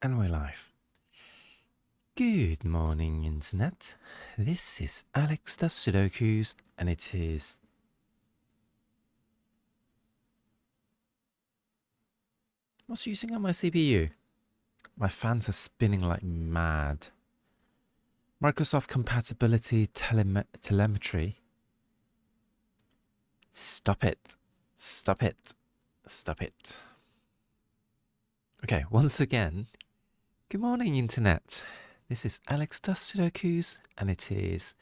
And we're live. Good morning, Internet. This is Alex does Sudokus, and it is... What's using on my CPU? My fans are spinning like mad. Microsoft compatibility telemetry. Stop it. Stop it. Stop it. Okay, once again, good morning, Internet. This is Alex does Sudokus, and it is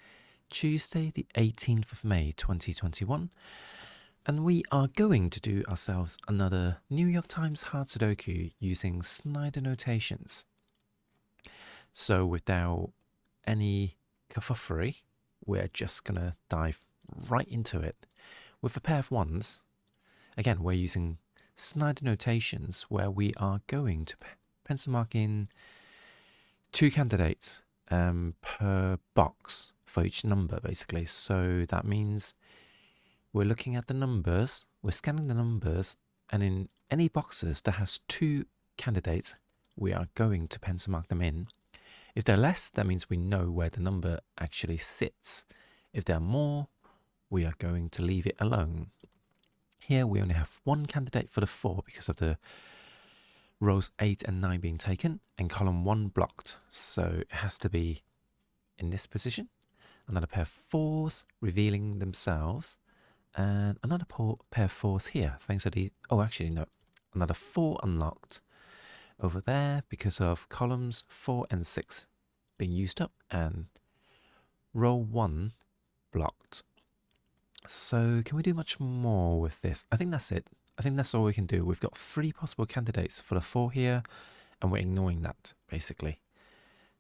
Tuesday, the 18th of May, 2021. And we are going to do ourselves another New York Times Hard Sudoku using Snyder notations. So without any kerfuffle, we're just going to dive right into it. With a pair of ones, again, we're using Snyder notations where we are going to pencil mark in 2 candidates per box for each number, basically. So that means we're looking at the numbers, we're scanning the numbers, and in any boxes that has 2 candidates, we are going to pencil mark them in. If they're less, that means we know where the number actually sits. If there are more, we are going to leave it alone. Here we only have 1 candidate for the 4 because of the rows 8 and 9 being taken and column 1 blocked. So it has to be in this position. Another pair of 4s revealing themselves. And another pair of 4s here, thanks to the... Oh, actually, no. Another 4 unlocked over there because of columns 4 and 6 being used up and row 1 blocked. So can we do much more with this? I think that's it. I think that's all we can do. We've got 3 possible candidates for the 4 here, and we're ignoring that, basically.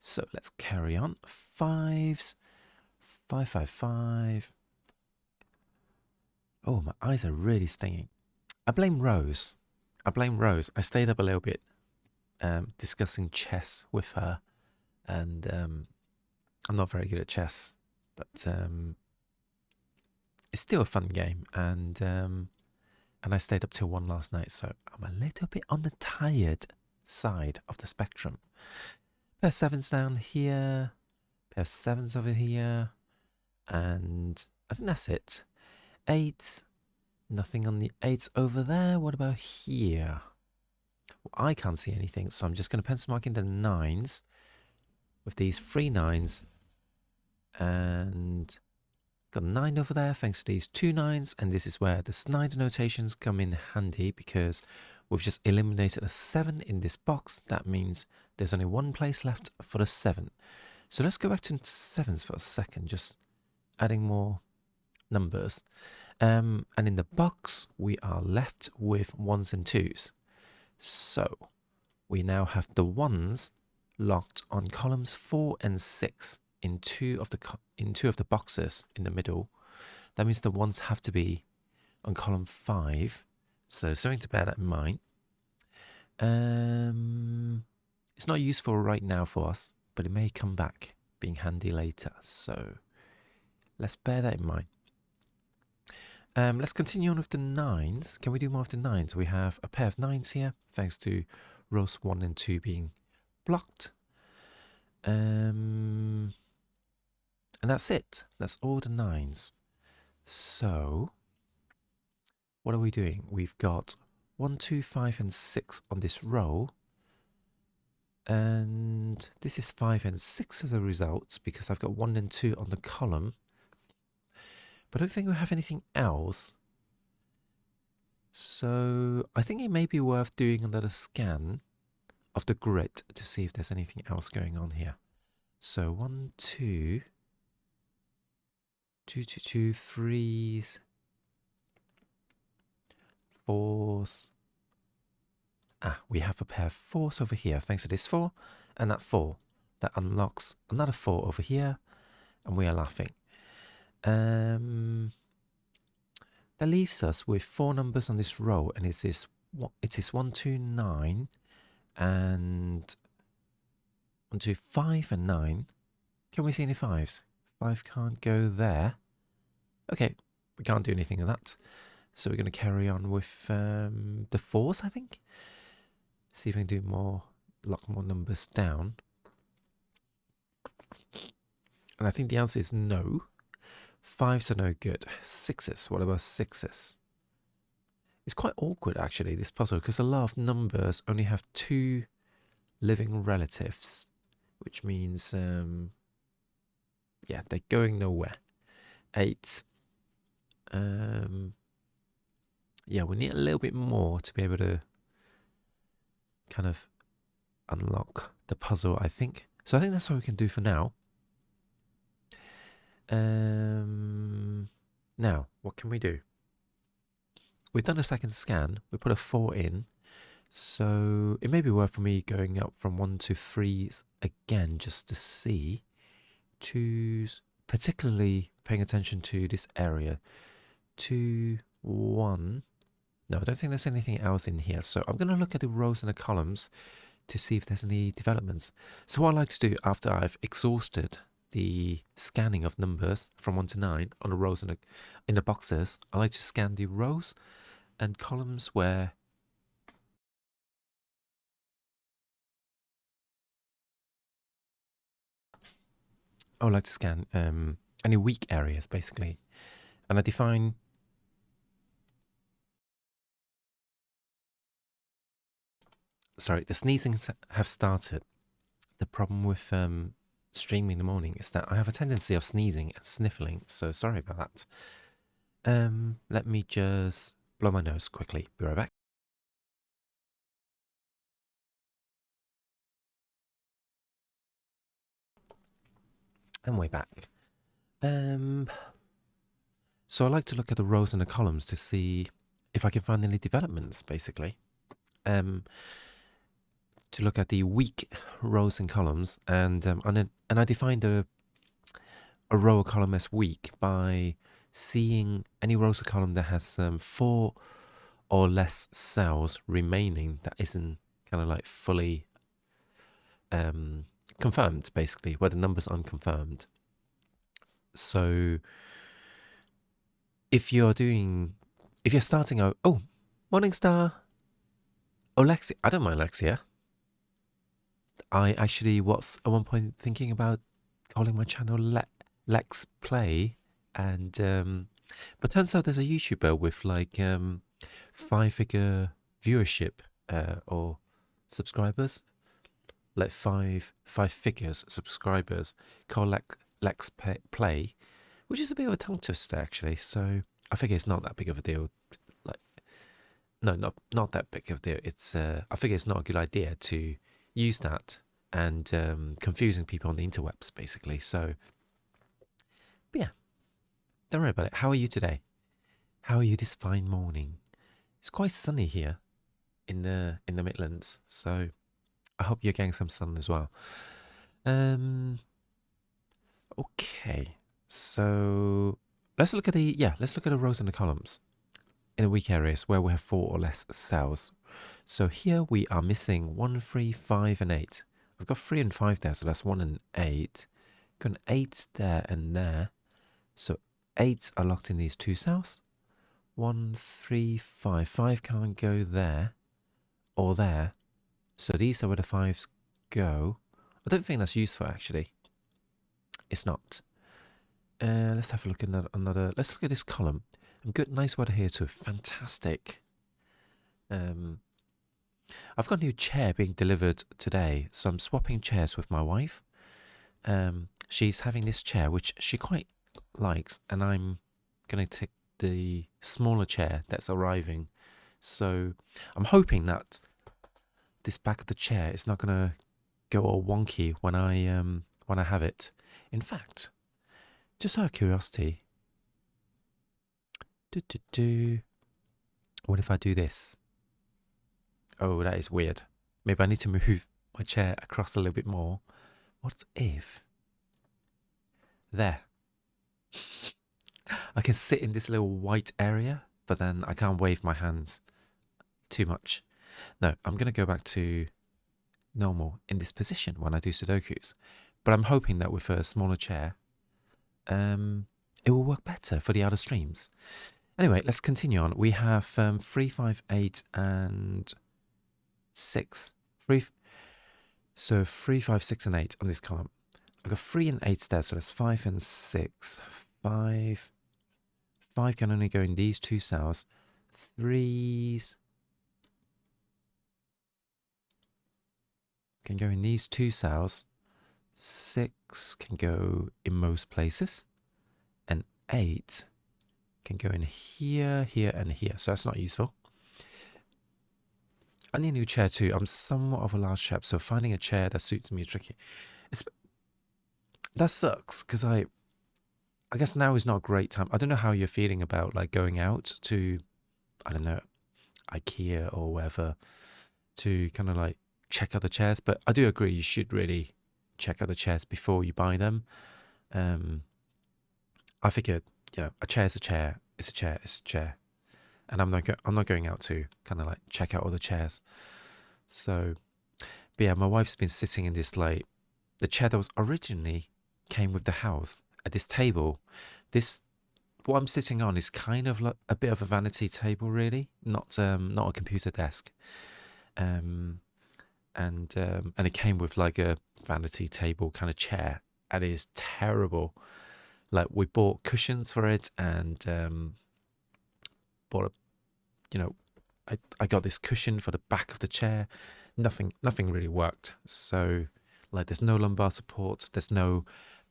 So let's carry on. 5s, 5, 5, 5. Oh, my eyes are really stinging. I blame Rose. I stayed up a little bit discussing chess with her, and I'm not very good at chess, but it's still a fun game, and I stayed up till 1 last night, so I'm a little bit on the tired side of the spectrum. Pair of 7s down here, pair of 7s over here, and I think that's it. 8s, nothing on the 8s over there. What about here? Well, I can't see anything, so I'm just going to pencil mark in the 9s with these 3 9s, and got a 9 over there thanks to these 2 9s, and this is where the Snyder notations come in handy because we've just eliminated a 7 in this box. That means there's only 1 place left for the 7. So let's go back to 7s for a second, just adding more numbers. And in the box, we are left with 1s and 2s. So we now have the 1s locked on columns 4 and 6 in two of the boxes in the middle. That means the 1s have to be on column 5. So something to bear that in mind. It's not useful right now for us, but it may come back being handy later. So let's bear that in mind. Let's continue on with the 9s. Can we do more of the 9s? We have a pair of 9s here, thanks to rows 1 and 2 being blocked. And that's it. That's all the 9s. So, what are we doing? We've got 1, 2, 5, and 6 on this row. And this is 5 and 6 as a result, because I've got 1 and 2 on the column. But I don't think we have anything else. So I think it may be worth doing another scan of the grid to see if there's anything else going on here. So 1, 2, 2, 2, 2, 3s, 4s. We have a pair of 4s over here, thanks to this 4 and that 4. That unlocks another 4 over here, and we are laughing. That leaves us with 4 numbers on this row, and it is 1, 2, 9, and 1, 2, 5 and 9. Can we see any 5s? 5 can't go there. Okay, we can't do anything of that. So we're going to carry on with the 4s, I think. See if we can do more lock more numbers down? And I think the answer is no. 5s are no good. 6s, what about 6s? It's quite awkward, actually, this puzzle, because a lot of numbers only have 2 living relatives, which means, yeah, they're going nowhere. 8. Yeah, we need a little bit more to be able to kind of unlock the puzzle, I think. So I think that's all we can do for now. Now, what can we do? We've done a second scan. We put a 4 in. So it may be worth for me going up from 1 to 3 again just to see. Particularly paying attention to this area. 2, 1. No, I don't think there's anything else in here. So I'm going to look at the rows and the columns to see if there's any developments. So what I like to do after I've exhausted the scanning of numbers from 1 to 9 on the rows and in the boxes, I like to scan the rows and columns where I would like to scan any weak areas, basically. And I define sorry, the sneezing have started. The problem with streaming in the morning is that I have a tendency of sneezing and sniffling, so sorry about that. Let me just blow my nose quickly. Be right back. And way back. So I like to look at the rows and the columns to see if I can find any developments, basically. To look at the weak rows and columns, and I defined a row or column as weak by seeing any rows or column that has 4 or less cells remaining that isn't kind of like fully confirmed, basically, where the number's unconfirmed. So if you're starting out, oh, morning star. Oh, Lexia, I don't mind Lexia. I actually was at one point thinking about calling my channel Lex Play, and but turns out there's a YouTuber with like 5-figure viewership or subscribers, like five figures subscribers, called Lex Play, which is a bit of a tongue twister actually. So I figure it's not that big of a deal. Like, no, not that big of a deal. It's I figure it's not a good idea to use that and confusing people on the interwebs, basically. So, but yeah, don't worry about it. How are you today? How are you this fine morning? It's quite sunny here in the Midlands, so I hope you're getting some sun as well. Okay, so let's look at the rows and the columns in the weak areas where we have 4 or less cells. So here we are missing 1, 3, 5, and 8. I've got 3 and 5 there, so that's 1 and 8. Got an 8 there and there. So 8 are locked in these 2 cells. 1, 3, 5. 5 can't go there or there. So these are where the 5s go. I don't think that's useful, actually. It's not. Let's have a look at another. Let's look at this column. Good, nice weather here too. Fantastic. I've got a new chair being delivered today, so I'm swapping chairs with my wife. She's having this chair, which she quite likes, and I'm going to take the smaller chair that's arriving. So I'm hoping that this back of the chair is not going to go all wonky when I have it. In fact, just out of curiosity, what if I do this? Oh, that is weird. Maybe I need to move my chair across a little bit more. What if? There. I can sit in this little white area, but then I can't wave my hands too much. No, I'm going to go back to normal in this position when I do Sudokus. But I'm hoping that with a smaller chair, it will work better for the other streams. Anyway, let's continue on. We have 3, 5, 8, and 6. So 3, 5, 6, and 8 on this column. I've got 3 and 8 there, so that's 5 and 6. 5 can only go in these two cells. 3s can go in these two cells. 6 can go in most places. And 8 can go in here, here, and here. So that's not useful. I need a new chair too. I'm somewhat of a large chap, so finding a chair that suits me is tricky. That sucks, because I guess now is not a great time. I don't know how you're feeling about like going out to, I don't know, IKEA or wherever to kind of like check out the chairs. But I do agree you should really check out the chairs before you buy them. I figured, a chair is a chair. It's a chair. It's a chair. And I'm not going out to kind of like check out all the chairs. So, but yeah, my wife's been sitting in this like the chair that was originally came with the house at this table. What I'm sitting on is kind of like a bit of a vanity table, really, not a computer desk. And it came with like a vanity table kind of chair, and it is terrible. Like we bought cushions for it, and bought I got this cushion for the back of the chair. Nothing really worked. So like there's no lumbar support, there's no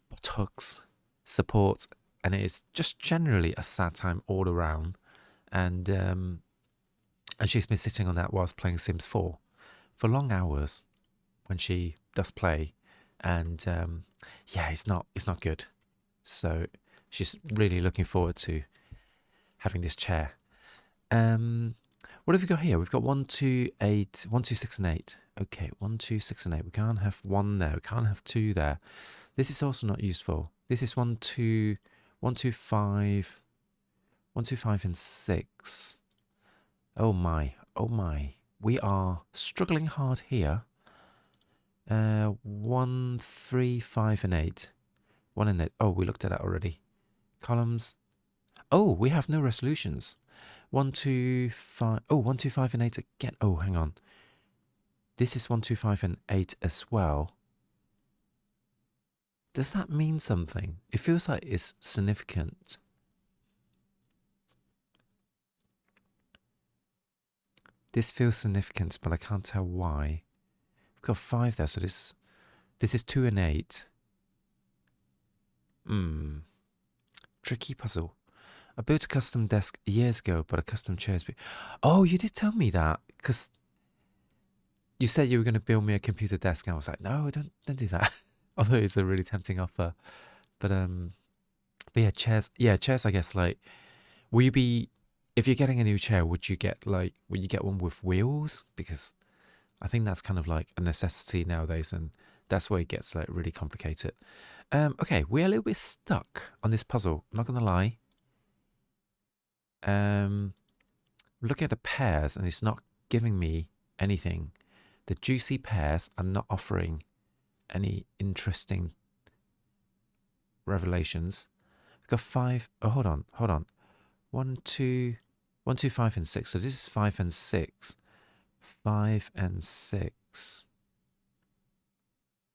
buttocks support, and it is just generally a sad time all around. And she's been sitting on that whilst playing Sims 4 for long hours when she does play, and yeah, it's not good. So she's really looking forward to having this chair. What have we got here? We've got 1, 2, 8, 1, 2, 6, and 8. Okay, 1, 2, 6, and 8. We can't have 1 there. We can't have 2 there. This is also not useful. This is 1, 2, 1, 2, 5, 1, 2, 5, and 6. Oh my, oh my. We are struggling hard here. 1, 3, 5, and 8. 1 and 8. Oh, we looked at that already. Columns. Oh, we have no resolutions. 1, 2, 5. Oh, 1, 2, 5, and 8 again. Oh, hang on. This is 1, 2, 5, and 8 as well. Does that mean something? It feels like it's significant. This feels significant, but I can't tell why. We've got 5 there, so this is 2 and 8. Tricky puzzle. I built a custom desk years ago, but a custom chair is... Oh, you did tell me that, because you said you were going to build me a computer desk, and I was like, no, don't do that. Although it's a really tempting offer. But yeah, chairs. Yeah, chairs, I guess, like, will you be... If you're getting a new chair, would you get one with wheels? Because I think that's kind of like a necessity nowadays, and that's where it gets like really complicated. Okay, we're a little bit stuck on this puzzle. I'm not going to lie. Look at the pairs, and it's not giving me anything. The juicy pairs are not offering any interesting revelations. We've got 5. Oh, hold on. 1, 2, 1, 2, 5, and 6. So this is 5 and 6. 5 and 6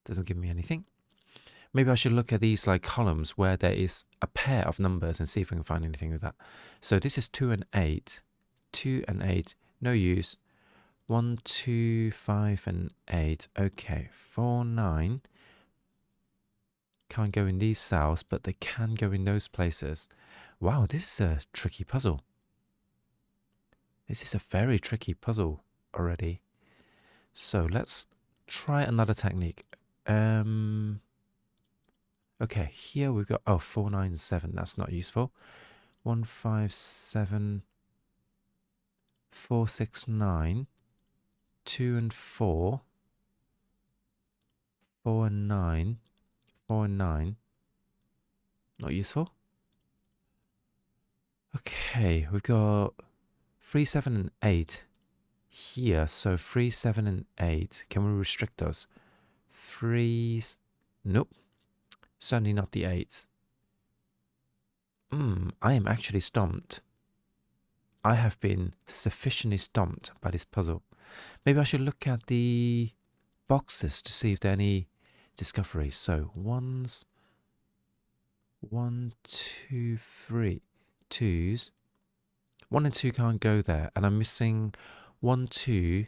doesn't give me anything. Maybe I should look at these like columns where there is a pair of numbers and see if I can find anything with that. So this is 2 and 8. 2 and 8, no use. 1, 2, 5, and 8. Okay, 4, 9. Can't go in these cells, but they can go in those places. Wow, this is a tricky puzzle. This is a very tricky puzzle already. So let's try another technique. Okay, here we've got 4, 9, 7. That's not useful. 1, 5, 7, 4, 6, 9, 2 and 4, 4 and 9, 4 and 9. Not useful. Okay, we've got 3, 7, and 8 here. So 3, 7, and 8. Can we restrict those? 3s. Nope. Certainly not the 8s. I am actually stumped. I have been sufficiently stumped by this puzzle. Maybe I should look at the boxes to see if there are any discoveries. So 1s, 1, 2, 3, 2s. 1 and 2 can't go there, and I'm missing 1, 2,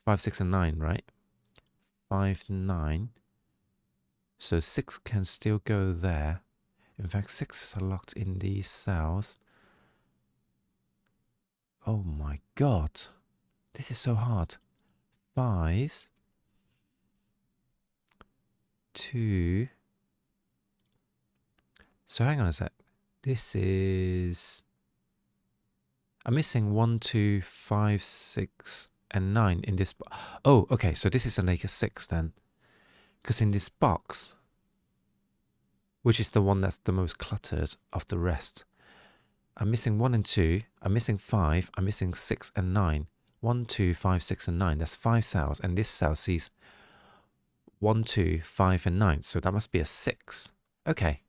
5, 6, and 9, right? 5, 9. So 6 can still go there. In fact, 6s are locked in these cells. Oh my god. This is so hard. 5s. 2. So hang on a sec. This is... I'm missing 1, 2, 5, 6, and 9 in this... Oh, okay, so this is a naked 6 then. Because in this box, which is the one that's the most cluttered of the rest, I'm missing 1 and 2, I'm missing 5, I'm missing 6 and 9. 1, 2, 5, 6, and 9. That's 5 cells, and this cell sees 1, 2, 5, and 9. So that must be a 6. Okay,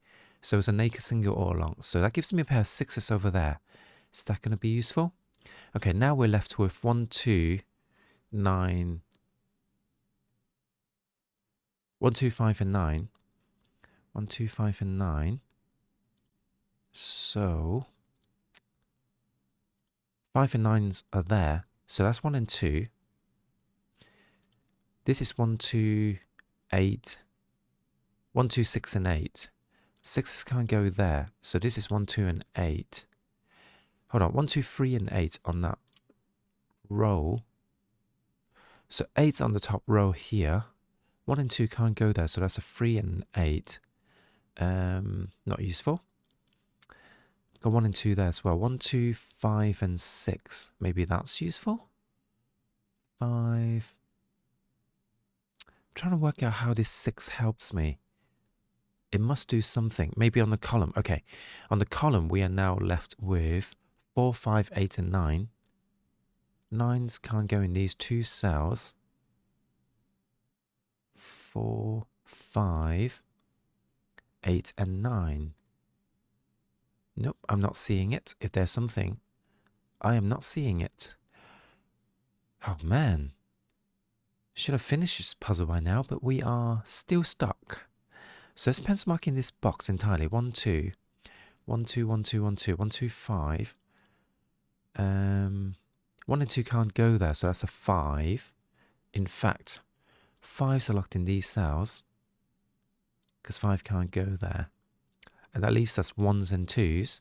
so it's a naked single all along. So that gives me a pair of 6s over there. Is that going to be useful? Okay, now we're left with 1, 2, 9. 1, 2, 5, and 9. 1, 2, 5, and 9. So 5 and 9s are there. So that's 1 and 2. This is 1, 2, 8. 1, 2, 6, and 8. 6s can't go there. So this is 1, 2, and 8. Hold on. 1, 2, 3, and 8 on that row. So 8's on the top row here. 1 and 2 can't go there. So that's a 3 and 8. Not useful. Got 1 and 2 there as well. 1, 2, 5, and 6. Maybe that's useful. 5. I'm trying to work out how this 6 helps me. It must do something. Maybe on the column. Okay. On the column, we are now left with 4, 5, 8, and 9. 9s can't go in these two cells. 4, 5, 8, and 9. Nope, I'm not seeing it. If there's something, I am not seeing it. Oh man. Should have finished this puzzle by now, but we are still stuck. So let's pencil mark in this box entirely. 1, 2. 1, 2, 1, 2, 1, 2. 1, 2, 5. 1 and 2 can't go there, so that's a 5. In fact, 5s are locked in these cells because 5 can't go there. And that leaves us 1s and 2s,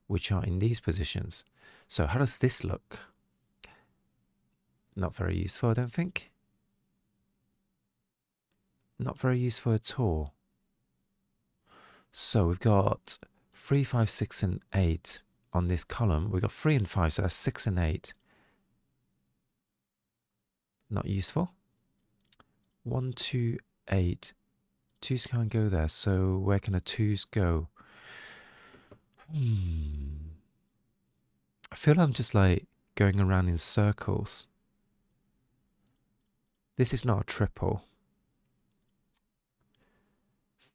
which are in these positions. So how does this look? Not very useful, I don't think. Not very useful at all. So we've got 3, 5, 6, and 8 on this column. We've got 3 and 5, so that's 6 and 8. Not useful. 1, 2, 8. 2s can't go there, so where can the 2s go? I feel I'm just like going around in circles. This is not a triple.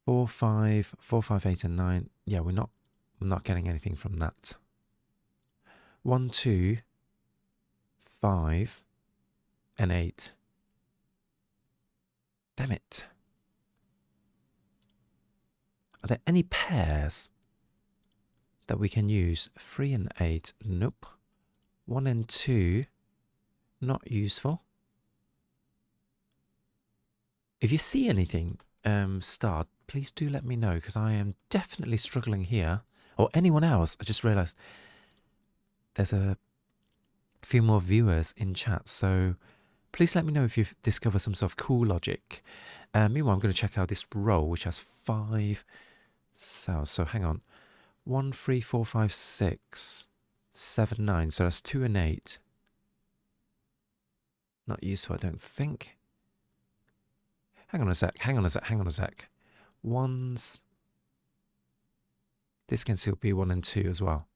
4, 5, 4, 5, 8, and 9. Yeah, we're not getting anything from that. 1, 2, 5, and 8. Damn it. Are there any pairs that we can use? 3 and 8. Nope. 1 and 2. Not useful. If you see anything, start, please do let me know, because I am definitely struggling here. Or anyone else. I just realized there's a few more viewers in chat, so please let me know if you've discovered some sort of cool logic. Meanwhile, I'm going to check out this row, which has 5 cells. So hang on. 1, 3, 4, 5, 6, 7, 9. So that's 2 and 8. Not useful, I don't think. Hang on a sec. 1s. This can still be 1 and 2 as well.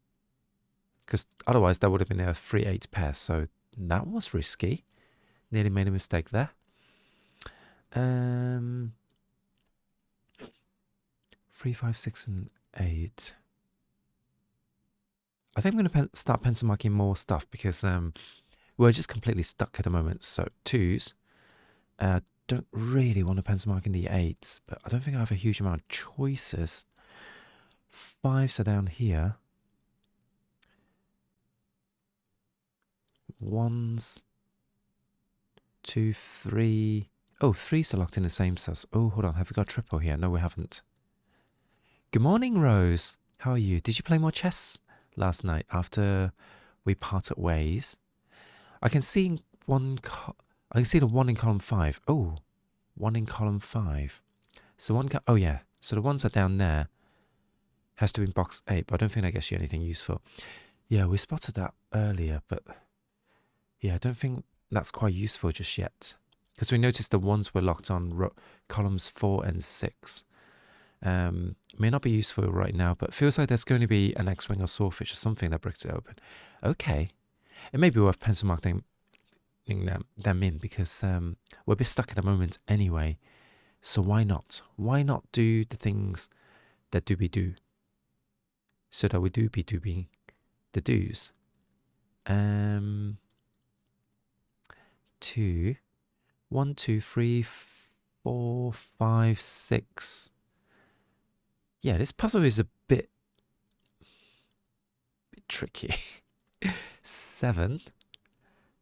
Because otherwise that would have been a 3, 8 pair. So that was risky. Nearly made a mistake there. 3, 5, 6, and 8. I think I'm going to start pencil marking more stuff because we're just completely stuck at the moment. So 2s. Don't really want to pencil mark in the 8s, but I don't think I have a huge amount of choices. 5s are down here. 1s, 2, 3. Oh, 3s are locked in the same cells. Oh, hold on. Have we got triple here? No, we haven't. Good morning, Rose. How are you? Did you play more chess last night after we parted ways? I can see I can see the 1 in column 5. Oh, 1 in column 5. So oh yeah. So the ones that are down there has to be in box 8, but I don't think that gets you anything useful. Yeah, we spotted that earlier, but yeah, I don't think that's quite useful just yet. Because we noticed the ones were locked on columns 4 and 6. May not be useful right now, but feels like there's going to be an X-Wing or Swordfish or something that breaks it open. Okay. It may be worth pencil marking them in because we're a bit stuck at the moment anyway. So why not? Why not do the things that do be do? So that we do be doing the do's. 2, 1, 2, 3, 4, 5, 6. Yeah, this puzzle is a bit tricky. 7,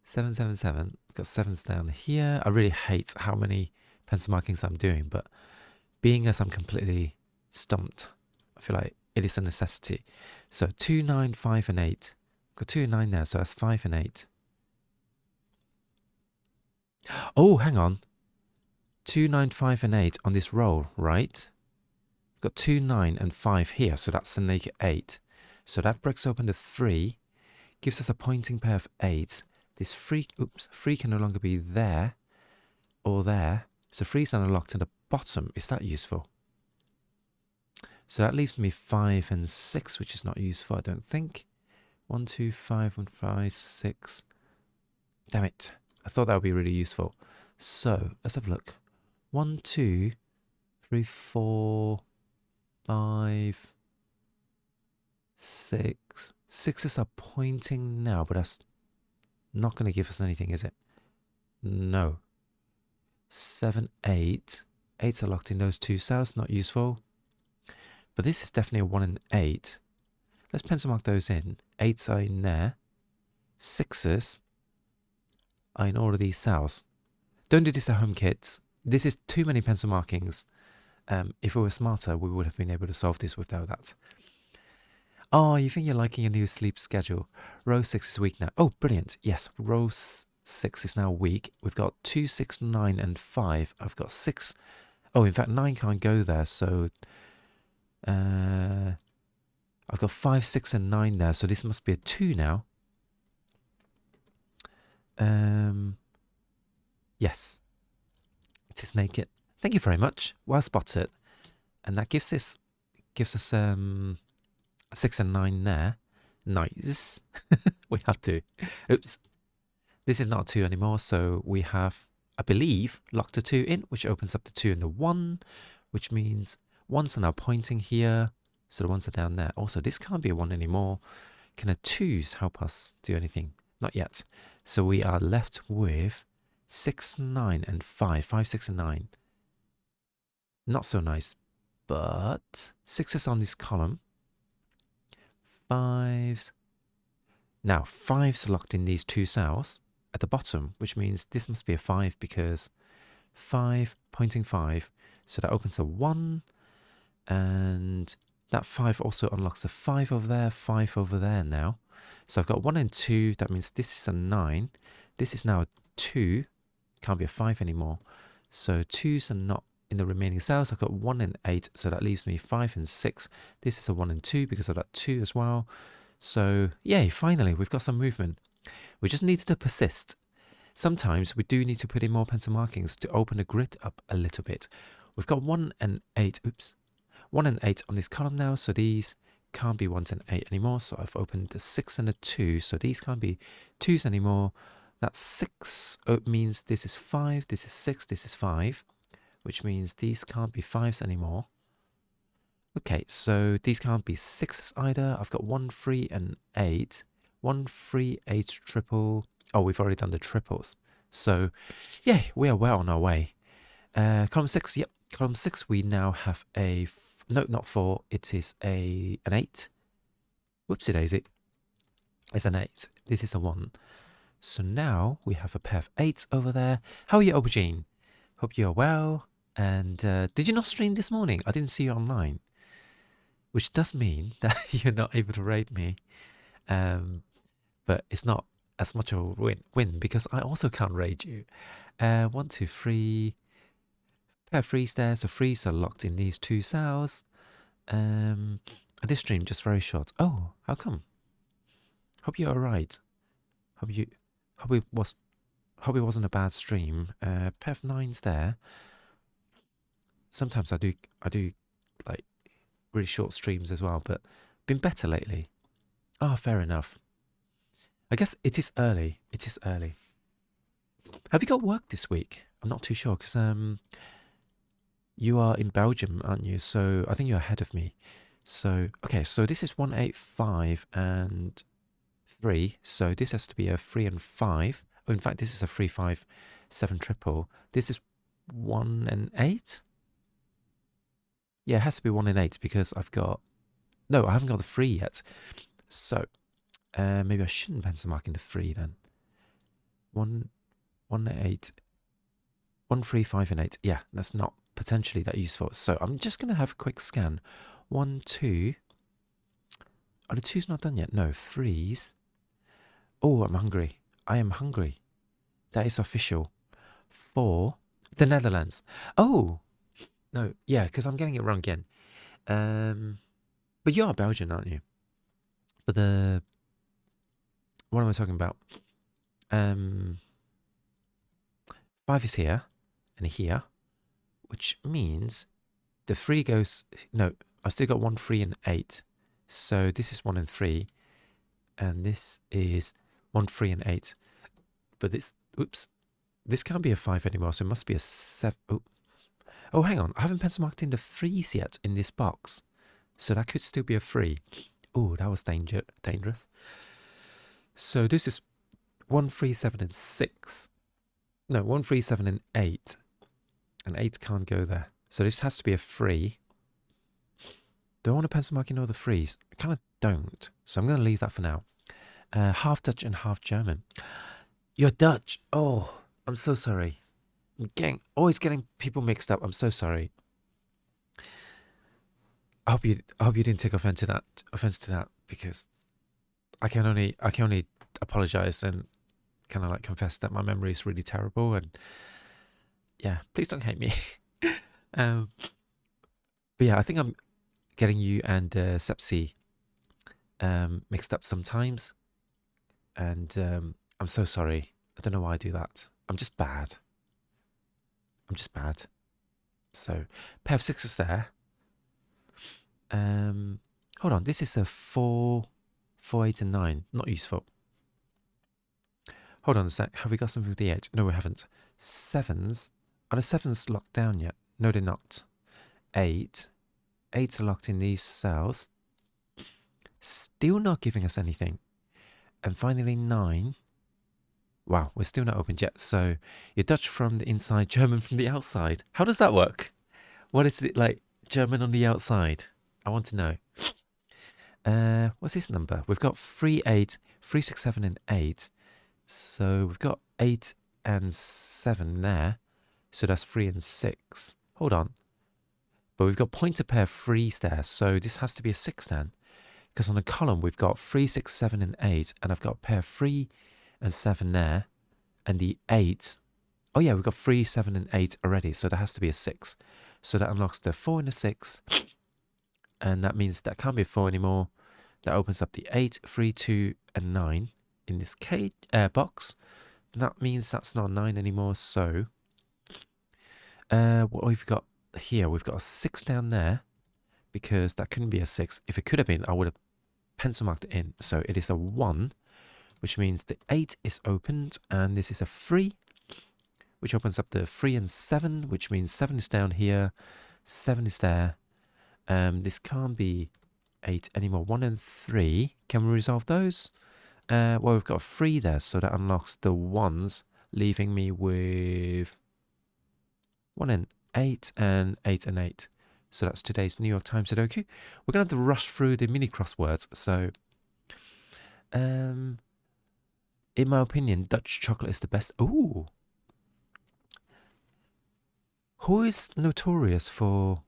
7, 7, 7. Got 7s down here. I really hate how many pencil markings I'm doing, but being as I'm completely stumped, I feel like it is a necessity. So 2, 9, 5, and 8. Got 2 and 9 there, so that's 5 and 8. Oh, hang on. 2, 9, 5, and 8 on this roll, right? Got 2, 9, and 5 here, so that's a naked 8. So that breaks open the 3, gives us a pointing pair of 8. This 3 can no longer be there or there. So 3's unlocked to the bottom. Is that useful? So that leaves me 5 and 6, which is not useful, I don't think. 1, 2, 5, 1, 5, 6. Damn it. I thought that would be really useful. So let's have a look. 1, 2, 3, 4, 5, 6. 6s are pointing now, but that's not going to give us anything, is it? No. 7, 8. 8s are locked in those two cells, not useful. But this is definitely a 1 and 8. Let's pencil mark those in. 8s are in there. 6s are in all of these cells. Don't do this at home, kids. This is too many pencil markings. If we were smarter, we would have been able to solve this without that. Oh, you think you're liking your new sleep schedule? Row 6 is weak now. Oh, brilliant. Yes, row 6 is now weak. We've got 2, 6, 9, and 5. I've got 6. Oh, in fact, 9 can't go there, so I've got 5, 6, and 9 there, so this must be a 2 now. Yes. It is naked. Thank you very much. Well spotted. And that gives us 6 and 9 there. Nice. We have to. Oops. This is not a 2 anymore, so we have, I believe, locked a 2 in, which opens up the 2 and the 1, which means 1s are now pointing here, so the 1s are down there. Also, this can't be a 1 anymore. Can a 2s help us do anything? Not yet. So we are left with 6, 9, and 5. 5, 6, and 9. Not so nice, but 6s on this column. 5s. Now, 5s are locked in these two cells at the bottom, which means this must be a 5 because 5 pointing 5. So that opens a 1, and that 5 also unlocks a 5 over there, 5 over there now. So I've got 1 and 2. That means this is a 9. This is now a 2. Can't be a 5 anymore. So 2s are not in the remaining cells. I've got 1 and 8. So that leaves me 5 and 6. This is a 1 and 2 because of that 2 as well. So yay, finally, we've got some movement. We just needed to persist. Sometimes we do need to put in more pencil markings to open the grid up a little bit. We've got 1 and 8. Oops. 1 and 8 on this column now. So these can't be 1s and 8 anymore. So I've opened the 6 and a 2. So these can't be 2s anymore. That's 6. It means this is 5, this is 6, this is 5. Which means these can't be 5s anymore. Okay, so these can't be 6s either. I've got 1, 3, and 8. 1, 3, 8, triple. Oh, we've already done the triples. So, yeah, we are well on our way. Column 6, yep. Column 6, we now have a... no, not 4. It is an 8. Whoopsie daisy. It's an 8. This is a 1. So now we have a pair of 8s over there. How are you, Aubergine? Hope you are well. And did you not stream this morning? I didn't see you online. Which does mean that you're not able to raid me. But it's not as much of a win because I also can't raid you. 1, 2, 3. Pair of 3s there. So 3s are locked in these 2 cells. And this stream just very short. Oh, how come? Hope you're alright. Hope it wasn't a bad stream. Pair of 9s there. Sometimes I do like really short streams as well, but been better lately. Oh, fair enough. I guess it is early. It is early. Have you got work this week? I'm not too sure because you are in Belgium, aren't you? So I think you're ahead of me. So okay, so this is 185 and 3. So this has to be a 3 and 5. Oh, in fact, this is a 3, 5, 7 triple. This is 1 and 8. Yeah, it has to be 1 and 8 because I've got... no, I haven't got the 3 yet. So maybe I shouldn't pencil mark in the 3 then. 1, 8, 1, 3, 5 and 8. Yeah, that's not potentially that useful. So I'm just going to have a quick scan. 1, 2. Are the 2s not done yet? No, 3s. Oh, I'm hungry. I am hungry. That is official. 4. The Netherlands. Oh! No, yeah, because I'm getting it wrong again. But you are Belgian, aren't you? But the... what am I talking about? 5 is here and here, which means the 3 goes... no, I've still got 1, 3 and 8. So this is 1 and 3. And this is 1, 3 and 8. But this... oops. This can't be a 5 anymore, so it must be a 7. Oh, hang on. I haven't pencil marked in the 3s yet in this box. So that could still be a 3. Oh, that was dangerous. So this is 1, 3, 7 and 6. No, 1, 3, 7 and 8. And 8 can't go there. So this has to be a 3. Do I want to pencil mark in all the 3s? I kind of don't. So I'm going to leave that for now. Half Dutch and half German. You're Dutch. Oh, I'm so sorry. I'm always getting people mixed up. I'm so sorry. I hope you didn't take offense to that because I can only apologize and kind of like confess that my memory is really terrible, and yeah, please don't hate me. But yeah, I think I'm getting you and Sepsi mixed up sometimes, and I'm so sorry. I don't know why I do that. I'm just bad. So pair of 6s there. Hold on, this is a 4, 8 and 9. Not useful. Hold on a sec. Have we got something with the 8? No, we haven't. 7s. Are the 7s locked down yet? No, they're not. 8. 8s are locked in these cells. Still not giving us anything. And finally 9. Wow, we're still not opened yet. So you're Dutch from the inside, German from the outside. How does that work? What is it like, German on the outside? I want to know. What's this number? We've got 3, 8, 3, 6, 7 and 8. So we've got 8 and 7 there. So that's 3 and 6. Hold on. But we've got pointer pair 3s there. So this has to be a 6 then. Because on the column we've got 3, 6, 7 and 8. And I've got a pair 3 and 7 there. And the 8. Oh yeah, we've got 3, 7 and 8 already. So there has to be a 6. So that unlocks the 4 and the 6. And that means that can't be a 4 anymore. That opens up the 8, 3, 2 and 9 in this box. And that means that's not a 9 anymore. So what we've got here, we've got a 6 down there. Because that couldn't be a 6. If it could have been, I would have pencil marked it in. So it is a 1. Which means the 8 is opened. And this is a 3. Which opens up the 3 and 7. Which means 7 is down here. 7 is there. This can't be 8 anymore. 1 and 3. Can we resolve those? Well, we've got a 3 there. So that unlocks the 1s. leaving me with 1 and 8 and 8 and 8. So that's today's New York Times Sudoku. We're going to have to rush through the mini crosswords. So, in my opinion, Dutch chocolate is the best. Ooh. Who is notorious for...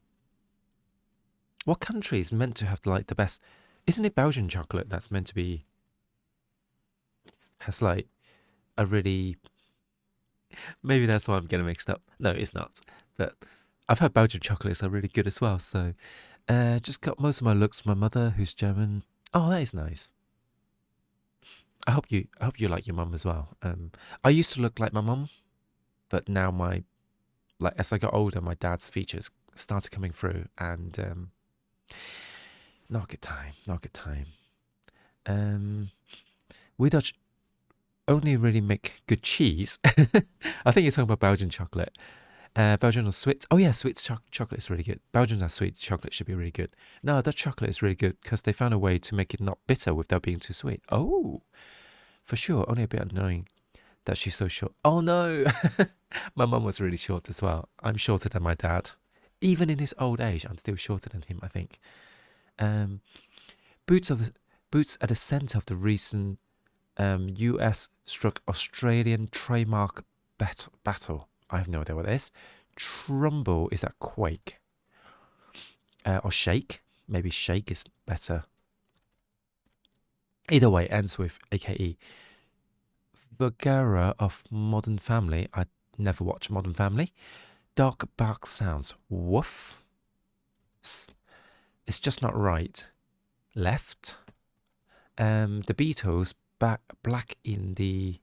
What country is meant to have like the best? Isn't it Belgian chocolate that's meant to be... Has like a really... Maybe that's why I'm getting mixed up. No, it's not. But I've had Belgian chocolates are really good as well. So just got most of my looks from my mother, who's German. Oh, that is nice. I hope you like your mum as well. I used to look like my mum, but now as I got older, my dad's features started coming through, and not a good time. Not a good time. We Dutch only really make good cheese. I think you're talking about Belgian chocolate. Belgian or Swiss? Oh yeah, Swiss chocolate is really good. Belgian and sweet chocolate should be really good. No, Dutch chocolate is really good because they found a way to make it not bitter without being too sweet. Oh, for sure. Only a bit annoying that she's so short. Oh no, my mum was really short as well. I'm shorter than my dad. Even in his old age, I'm still shorter than him, I think. Boots at the centre of the recent US struck Australian trademark battle. I have no idea what that is. Trumble, is that quake? Or shake? Maybe shake is better. Either way, ends with AKE. Vergara of Modern Family. I never watched Modern Family. Dark bark sounds. Woof. It's just not right. Left. The Beatles. Black in the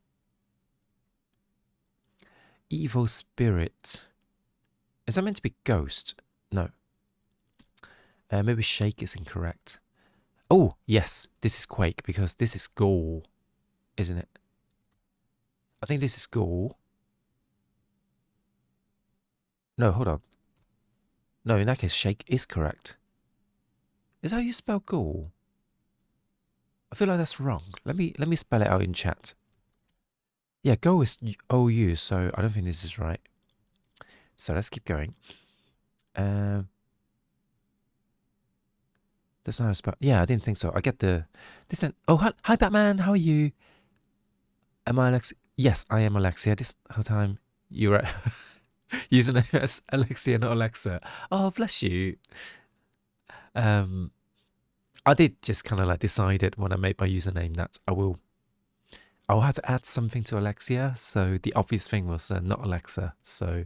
evil spirit. Is that meant to be ghost? No. Maybe shake is incorrect. Oh, yes. This is quake because this is ghoul, isn't it? I think this is ghoul. No, hold on. No, in that case, shake is correct. Is that how you spell ghoul? I feel like that's wrong. Let me spell it out in chat. Yeah, go is OU, so I don't think this is right. So let's keep going. That's not how I spell. Yeah, I didn't think so. I get the this. Oh, hi Batman. How are you? Am I Alexia? Yes, I am Alexia. This whole time you were using it as Alexia, not Alexa. Oh, bless you. I did just kind of like decided when I made my username that I'll have to add something to Alexia. So the obvious thing was not Alexa. So,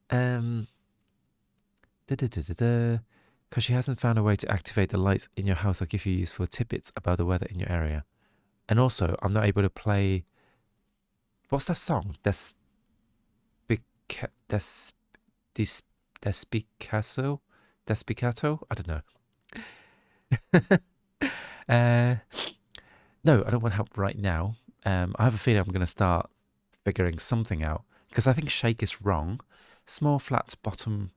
because she hasn't found a way to activate the lights in your house or give you useful tidbits about the weather in your area. And also, I'm not able to play. What's that song? Despicato? I don't know. No, I don't want help right now. I have a feeling I'm going to start figuring something out because I think shake is wrong. Small flat bottom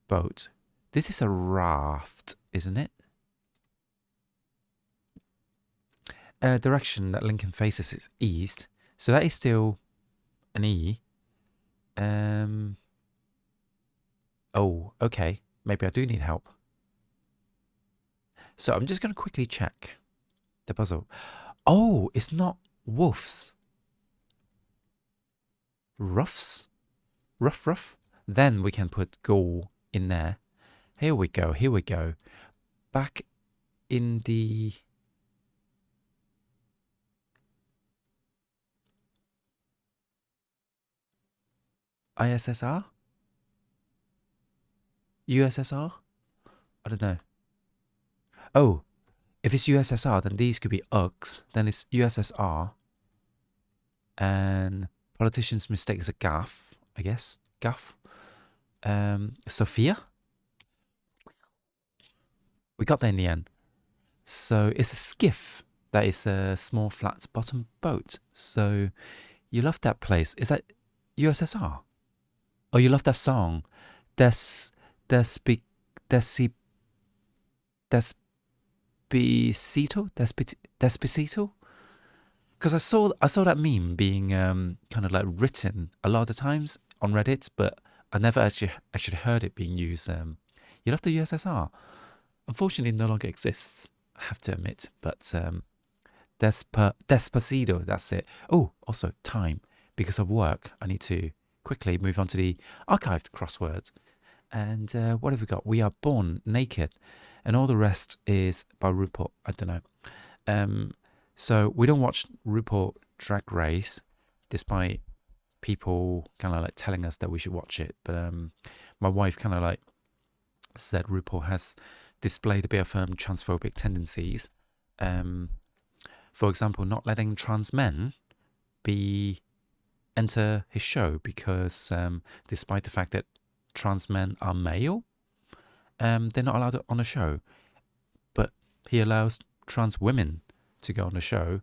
boat. This is a raft, isn't it? Direction that Lincoln faces is east, so that is still an E. Oh, okay. Maybe I do need help. So I'm just going to quickly check the puzzle. Oh, it's not wolves. Ruffs? Ruff. Then we can put ghoul in there. Here we go. Back in the... ISSR? USSR? I don't know. Oh, if it's USSR, then these could be UGs. Then it's USSR. And politician's mistake is a gaff, I guess. Gaff. Sophia? We got there in the end. So it's a skiff. That is a small flat bottom boat. So you love that place. Is that USSR? Oh, you love that song. Despacito? Despacito? because I saw that meme being kind of like written a lot of the times on Reddit, but I never actually heard it being used. You love the USSR. Unfortunately, no longer exists. I have to admit, but Despacito. That's it. Oh, also time, because of work. I need to quickly move on to the archived crosswords. And what have we got? We Are Born Naked, and all the rest is by RuPaul. I don't know. So we don't watch RuPaul Drag Race, despite people kind of like telling us that we should watch it. But my wife kind of like said RuPaul has displayed a bit of transphobic tendencies. For example, not letting trans men enter his show because despite the fact that trans men are male, they're not allowed on the show. But he allows trans women to go on the show,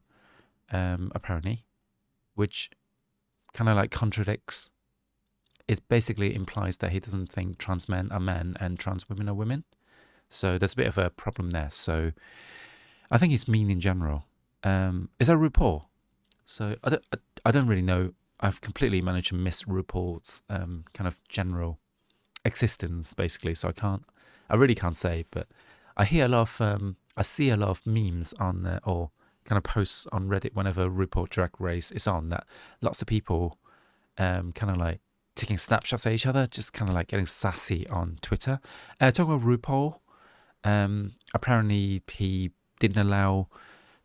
apparently, which kind of like contradicts. It basically implies that he doesn't think trans men are men and trans women are women. So there's a bit of a problem there. So I think it's mean in general. Is that RuPaul? So I don't really know. I've completely managed to miss RuPaul's kind of general existence, basically. So I really can't say. But I hear a lot of, I see a lot of memes on or kind of posts on Reddit whenever RuPaul Drag Race is on, that lots of people kind of like taking snapshots at each other, just kind of like getting sassy on Twitter. Talking about RuPaul, apparently he didn't allow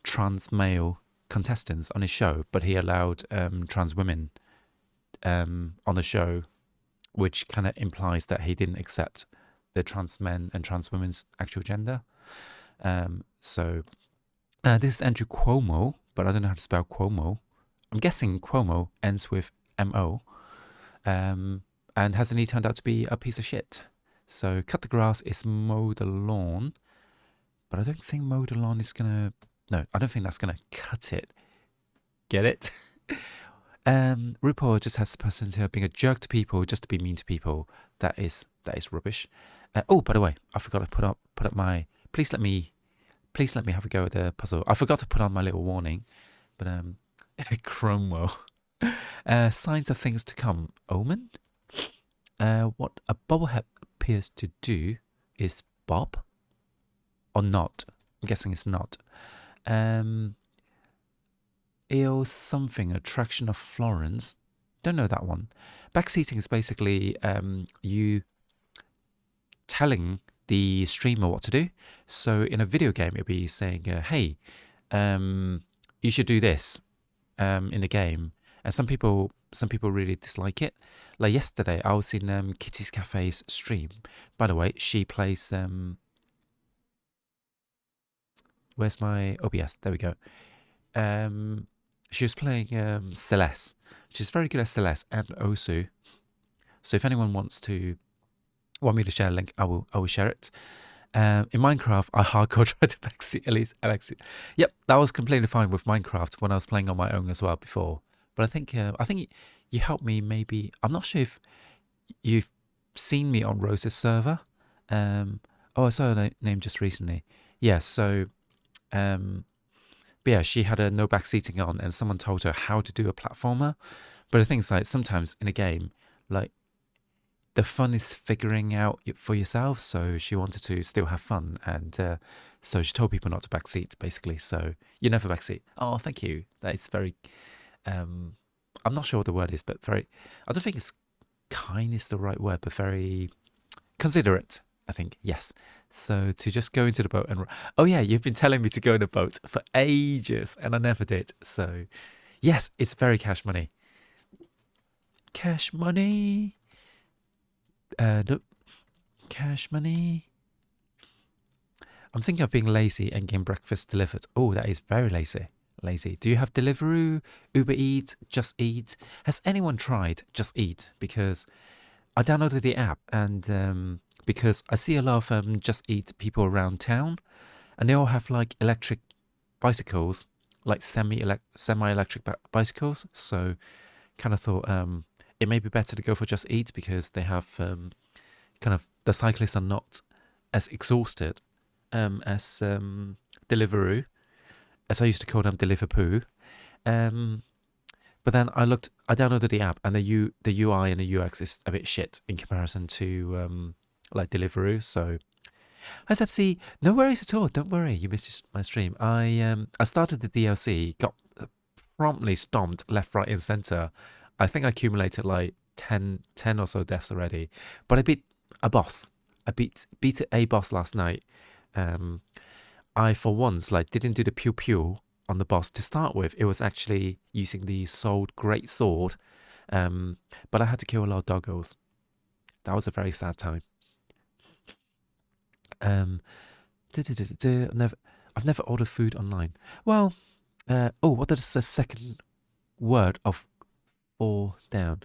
trans male contestants on his show, but he allowed trans women on the show, which kind of implies that he didn't accept the trans men and trans women's actual gender. So this is Andrew Cuomo, but I don't know how to spell Cuomo. I'm guessing Cuomo ends with M-O. And hasn't he turned out to be a piece of shit? So cut the grass is mow the lawn, but I don't think mow the lawn is gonna. No, I don't think that's gonna cut it. Get it? RuPaul just has the personality of being a jerk to people, just to be mean to people. That is rubbish. Oh, by the way, I forgot to put up my. Please let me have a go at the puzzle. I forgot to put on my little warning, but Cromwell. Signs of things to come. Omen. What a bobblehead appears to do is bob or not. I'm guessing it's not. Eel something, attraction of Florence. Don't know that one. Backseating is basically you telling the streamer what to do. So in a video game, it'll be saying, "Hey, you should do this." In the game, and some people really dislike it. Like yesterday, I was in Kitty's Cafe's stream. By the way, she plays. Where's my OBS? There we go. She was playing Celeste. She's very good at Celeste and Osu. So if anyone want me to share a link, I will share it. In Minecraft, I hardcore tried to backseat Alex. Yep, that was completely fine with Minecraft when I was playing on my own as well before. But I think you helped me. Maybe I'm not sure if you've seen me on Rose's server. I saw her name just recently. Yeah, so but yeah, she had a no backseating on, and someone told her how to do a platformer. But the thing is, like, sometimes in a game, like, the fun is figuring out for yourself. So she wanted to still have fun, and so she told people not to backseat, basically. So you never backseat. Oh, thank you. That is very. I'm not sure what the word is, but very. I don't think it's kind is the right word, but very considerate. I think, yes. So to just go into the boat and... Oh yeah, you've been telling me to go in a boat for ages and I never did. So yes, it's very cash money. Cash money. Nope. Cash money. I'm thinking of being lazy and getting breakfast delivered. Oh, that is very lazy. Lazy. Do you have Deliveroo, Uber Eats, Just Eat? Has anyone tried Just Eat? Because I downloaded the app and... because I see a lot of Just Eat people around town, and they all have like electric bicycles, like semi-electric bicycles. So kind of thought it may be better to go for Just Eat because they have kind of the cyclists are not as exhausted as Deliveroo, as I used to call them, Deliverpoo. But then I downloaded the app, and the UI and the UX is a bit shit in comparison to like Deliveroo. So, hi Sepsi, no worries at all. Don't worry, you missed my stream. I started the DLC, got promptly stomped left, right, and center. I think I accumulated like 10 or so deaths already. But I beat a boss. I beat a boss last night. I for once like didn't do the pew pew on the boss to start with. It was actually using the great sword. But I had to kill a lot of doggos. That was a very sad time. I've never ordered food online. Well, what is the second word of fall down?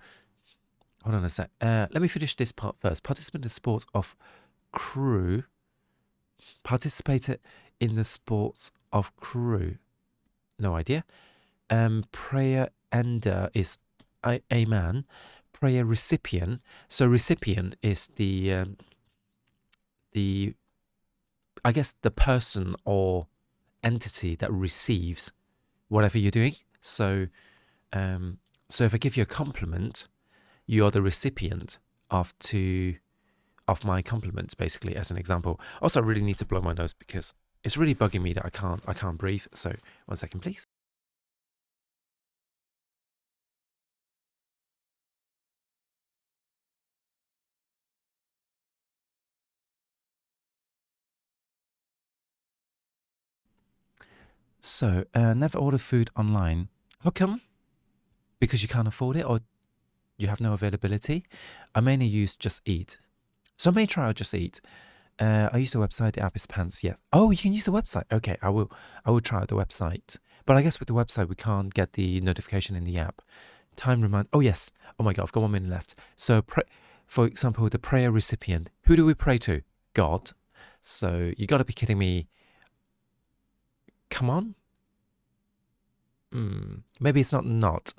Hold on a sec. Let me finish this part first. Participant in sports of crew. Participated in the sports of crew. No idea. Prayer ender is a man. Prayer recipient. So recipient is the I guess the person or entity that receives whatever you're doing. So if I give you a compliment, you're the recipient of my compliments, basically, as an example. Also, I really need to blow my nose because it's really bugging me that I can't breathe. So 1 second, please. So, never order food online. How come? Because you can't afford it, or you have no availability? I mainly use Just Eat. So I may try out Just Eat. I use the website. The app is pants. Yeah. Oh, you can use the website. Okay, I will try out the website. But I guess with the website we can't get the notification in the app. Time remind. Oh yes. Oh my God, I've got 1 minute left. So for example, the prayer recipient. Who do we pray to? God. So you got to be kidding me. Come on. Maybe it's not.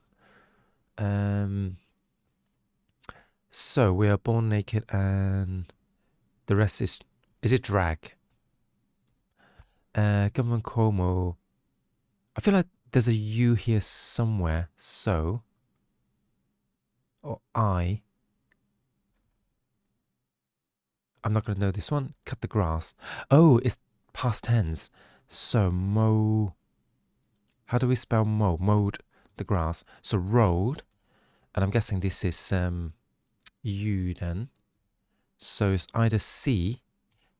So we are born naked, and the rest is it drag? Government Cuomo. I feel like there's a U here somewhere. So, or I'm not gonna know this one. Cut the grass. Oh, it's past tense. So mow. How do we spell mow? Mowed the grass. So road, and I'm guessing this is U then. So it's either C.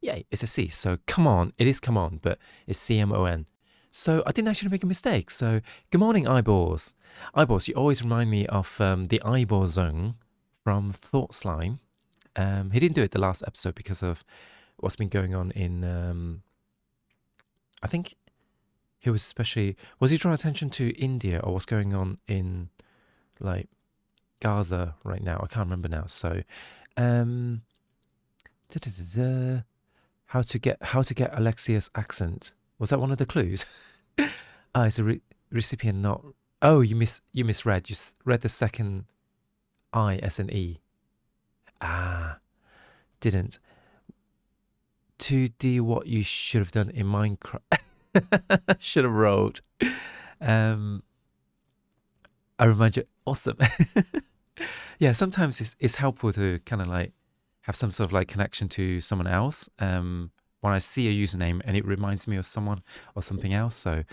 Yeah, it's a C. So come on, it is come on, but it's CMON. So I didn't actually make a mistake. So good morning, eyeballs. Eyeballs, you always remind me of the eyeball zone from Thought Slime. He didn't do it the last episode because of what's been going on in. I think he was was he drawing attention to India or what's going on in like Gaza right now? I can't remember now. So, how to get Alexia's accent? Was that one of the clues? It's a recipient, not. Oh, you misread. You read the second I as an E. Didn't. 2D what you should have done in Minecraft. Should have wrote. I remind you. Awesome. Yeah, sometimes it's helpful to kind of like have some sort of like connection to someone else. When I see a username and it reminds me of someone or something else. So,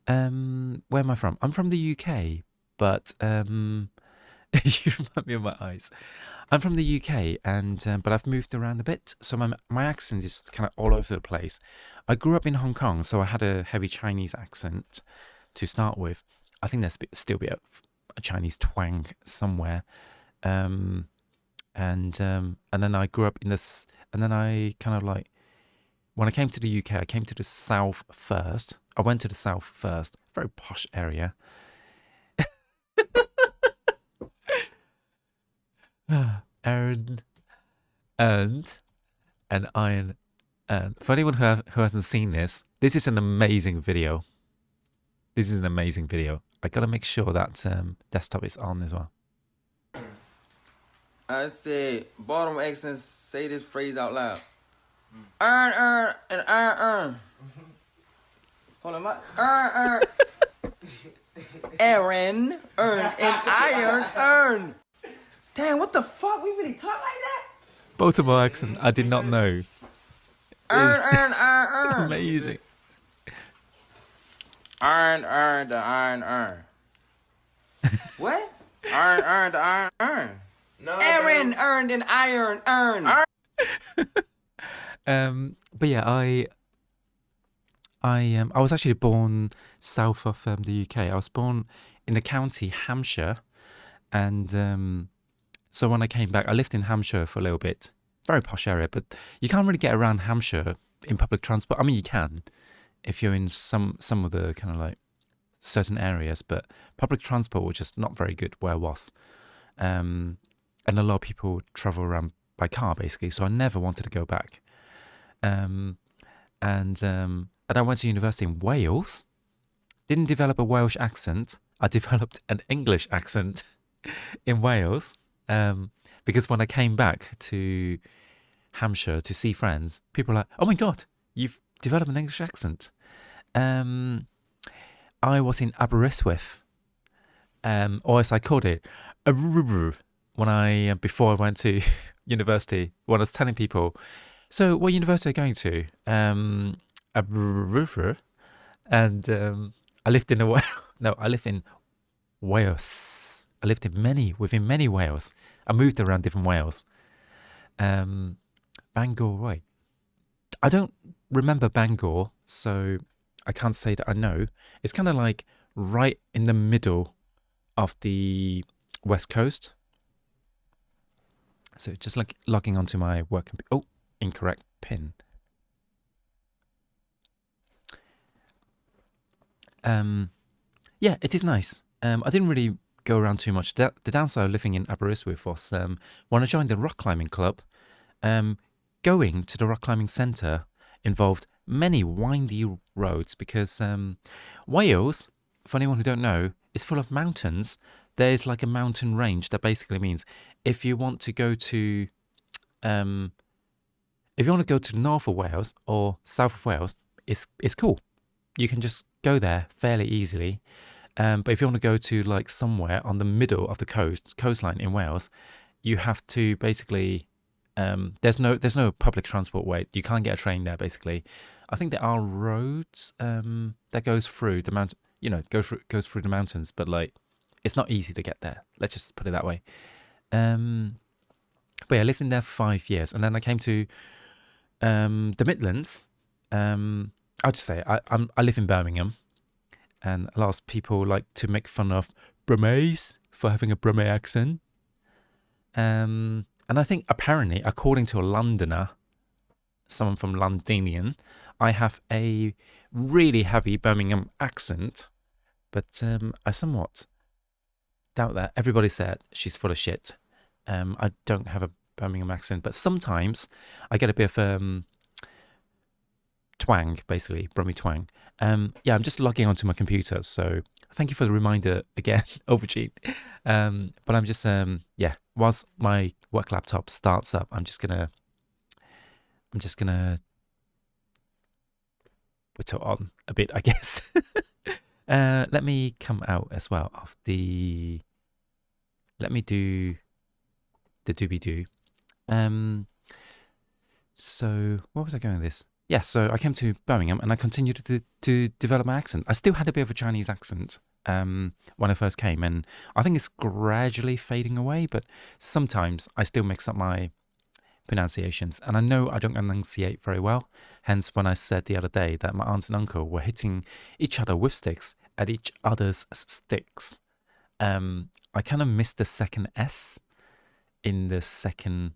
where am I from? I'm from the UK, but you remind me of my eyes. I'm from the UK, and but I've moved around a bit, so my accent is kind of all over the place. I grew up in Hong Kong, so I had a heavy Chinese accent to start with. I think there's still be a Chinese twang somewhere, and then I grew up in this, and then I kind of like when I came to the UK, I came to the south first. I went to the south first, very posh area. Aaron and Iron. And for anyone who hasn't seen this is an amazing video. This is an amazing video. I gotta make sure that desktop is on as well. I said, Baltimore accents, say this phrase out loud. Iron, and iron. Hold on, my iron. Aaron, earn, and iron, earn. Damn, what the fuck? We really talk like that? Baltimore accent, I did not know. Earn. Amazing. Earn, the iron, earn. What? Earn, the iron, earn. No, Aaron earned an iron, earn. But yeah, I was actually born south of the UK. I was born in the county Hampshire, and so when I came back, I lived in Hampshire for a little bit. Very posh area, but you can't really get around Hampshire in public transport. I mean, you can if you're in some of the kind of like certain areas, but public transport was just not very good where I was. And a lot of people travel around by car, basically, so I never wanted to go back. And I went to university in Wales. Didn't develop a Welsh accent. I developed an English accent in Wales. Because when I came back to Hampshire to see friends, people were like, "Oh my God, you've developed an English accent." I was in Aberystwyth, or as I called it, before I went to university. When I was telling people, "So, what university are you going to?" And I lived in I live in Wales. I lived within many Wales. I moved around different Wales. Bangor, right? I don't remember Bangor, so I can't say that I know. It's kind of like right in the middle of the West Coast. So just like logging onto my work computer. Oh, incorrect pin. Yeah, it is nice. I didn't really go around too much. The downside of living in Aberystwyth was when I joined the rock climbing club, going to the rock climbing centre involved many windy roads because Wales, for anyone who don't know, is full of mountains. There's like a mountain range that basically means if you want to go to north of Wales or south of Wales, it's cool. You can just go there fairly easily. But if you want to go to like somewhere on the middle of the coastline in Wales, you have to basically there's no public transport way. You can't get a train there. Basically, I think there are roads that goes through the mountain. Goes through the mountains, but like it's not easy to get there. Let's just put it that way. But yeah, I lived in there for 5 years, and then I came to the Midlands. I'll just say I live in Birmingham, and a lot of people like to make fun of Brummies for having a Brummie accent. And I think apparently, according to a Londoner, someone from Londinian, I have a really heavy Birmingham accent, but I somewhat doubt that. Everybody said she's full of shit. I don't have a Birmingham accent, but sometimes I get a bit of twang, basically, Brummie twang. Yeah, I'm just logging onto my computer, so thank you for the reminder again, Aubergine. But I'm just, whilst my work laptop starts up, I'm just gonna whittle on a bit, I guess. Let me come out as well of the. Let me do the doobie-doo. So where was I going with this? Yeah, so I came to Birmingham and I continued to develop my accent. I still had a bit of a Chinese accent when I first came, and I think it's gradually fading away, but sometimes I still mix up my pronunciations, and I know I don't enunciate very well. Hence, when I said the other day that my aunt and uncle were hitting each other with sticks at each other's sticks, I kind of missed the second S in the second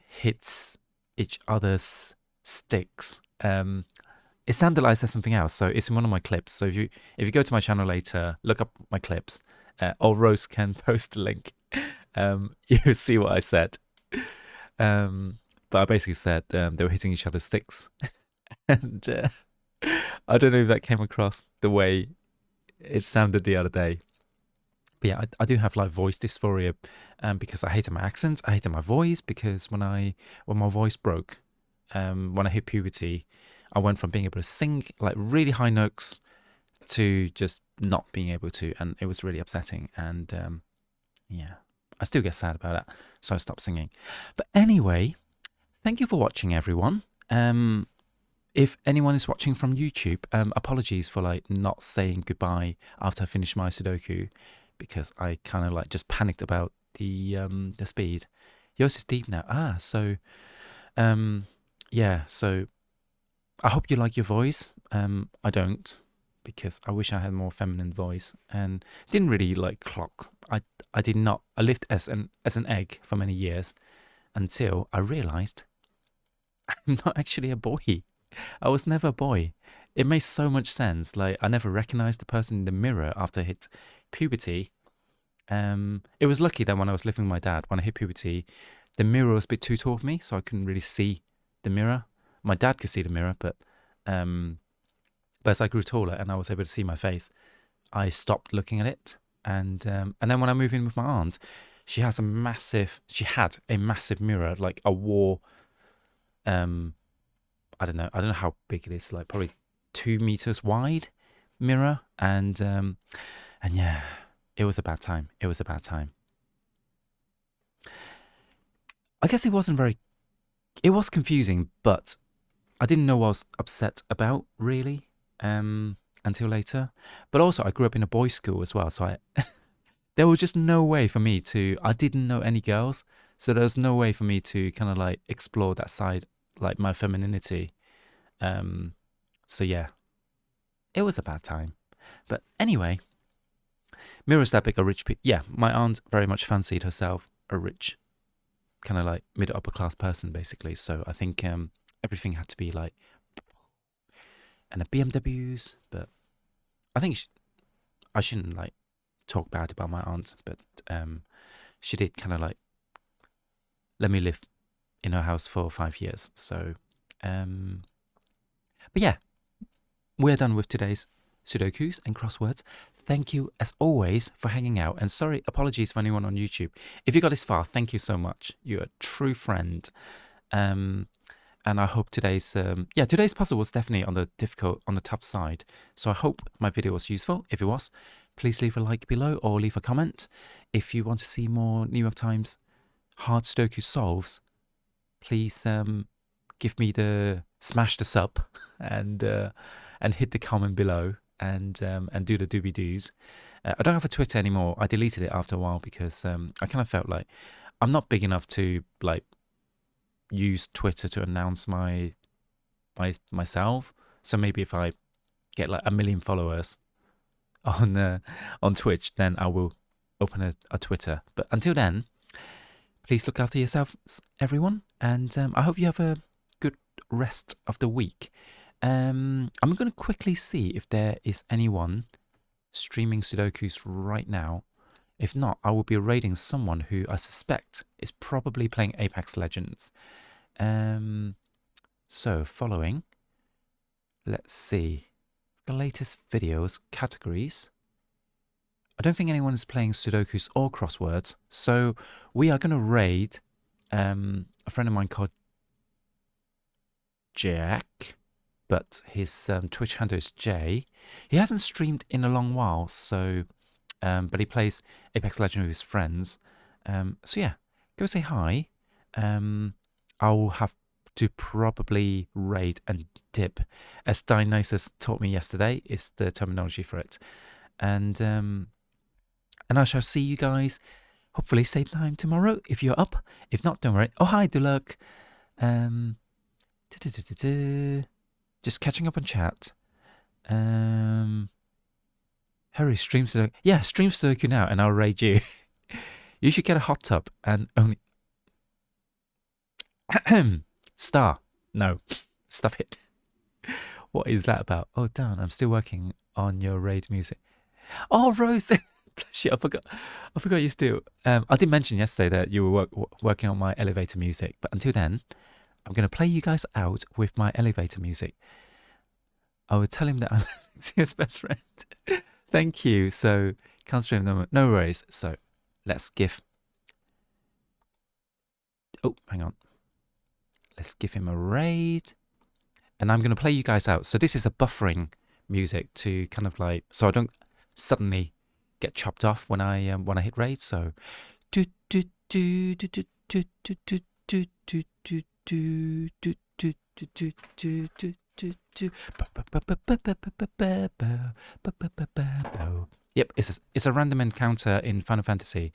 hits each other's sticks. It sounded like I said something else, so it's in one of my clips. So if you go to my channel later, look up my clips, or Rose can post a link. You'll see what I said. But I basically said they were hitting each other's sticks, and I don't know if that came across the way it sounded the other day. But yeah, I do have like voice dysphoria, because I hated my accent. I hated my voice because when my voice broke, when I hit puberty, I went from being able to sing like really high notes to just not being able to, and it was really upsetting. And yeah, I still get sad about it, so I stopped singing. But anyway, thank you for watching, everyone. If anyone is watching from YouTube, apologies for like not saying goodbye after I finished my Sudoku, because I kind of like just panicked about the speed. Yours is deep now. So yeah, so I hope you like your voice. I don't, because I wish I had more feminine voice, and didn't really like clock. I did not. I lived as an egg for many years until I realized I'm not actually a boy. I was never a boy. It makes so much sense. Like, I never recognized the person in the mirror after I hit puberty. It was lucky that when I was living with my dad, when I hit puberty, the mirror was a bit too tall for me, so I couldn't really see the mirror. My dad could see the mirror, but as I grew taller and I was able to see my face, I stopped looking at it. And then when I moved in with my aunt, she had a massive mirror, like a wall. I don't know how big it is, like probably 2 meters wide mirror, and yeah, it was a bad time. It was a bad time. I guess it was confusing, but I didn't know what I was upset about really until later. But also, I grew up in a boys' school as well, so there was just no way for me to. I didn't know any girls, so there was no way for me to kind of like explore that side, like my femininity. So yeah, it was a bad time. But anyway, mirrors that big are rich people. Yeah, my aunt very much fancied herself a rich, kind of like mid upper class person, basically. So I think everything had to be like, and the BMWs. But I think I shouldn't like talk bad about my aunt, but she did kind of like let me live in her house for 5 years. So, but yeah, we're done with today's Sudokus and crosswords. Thank you, as always, for hanging out. And sorry, apologies for anyone on YouTube. If you got this far, thank you so much. You're a true friend. And I hope today's puzzle was definitely on the tough side. So I hope my video was useful. If it was, please leave a like below or leave a comment. If you want to see more New York Times Hard Sudoku solves, please give me smash the sub and hit the comment below and do the doobie doos. I don't have a Twitter anymore. I deleted it after a while because I kind of felt like I'm not big enough to like use Twitter to announce myself. So maybe if I get like 1 million followers on Twitch, then I will open a Twitter. But until then, please look after yourselves, everyone, and I hope you have a good rest of the week. I'm going to quickly see if there is anyone streaming Sudokus right now. If not, I will be raiding someone who I suspect is probably playing Apex Legends. So, following, let's see, the latest videos, categories. I don't think anyone is playing Sudokus or crosswords, so we are going to raid a friend of mine called Jack, but his Twitch handle is Jay. He hasn't streamed in a long while, so but he plays Apex Legends with his friends. So yeah, go say hi. I'll have to probably raid and dip, as Dionysus taught me yesterday, is the terminology for it. And I shall see you guys hopefully same time tomorrow if you're up. If not, don't worry. Oh, hi, Duluk. Just catching up on chat. Hurry, stream Sudoku. Yeah, stream Sudoku now and I'll raid you. You should get a hot tub and only... Star. No, stop it. What is that about? Oh, darn, I'm still working on your raid music. Oh, Rose. Bless you, I forgot you still. I did mention yesterday that you were working on my elevator music, but until then, I'm going to play you guys out with my elevator music. I would tell him that I'm his best friend. Thank you. So, can't stream them. No worries. So, let's give... Oh, hang on. Let's give him a raid. And I'm going to play you guys out. So, this is a buffering music to kind of like, so I don't suddenly get chopped off when I hit raid. So do do do do do do do do do do do do do do do do do do. Yep, it's a random encounter in Final Fantasy.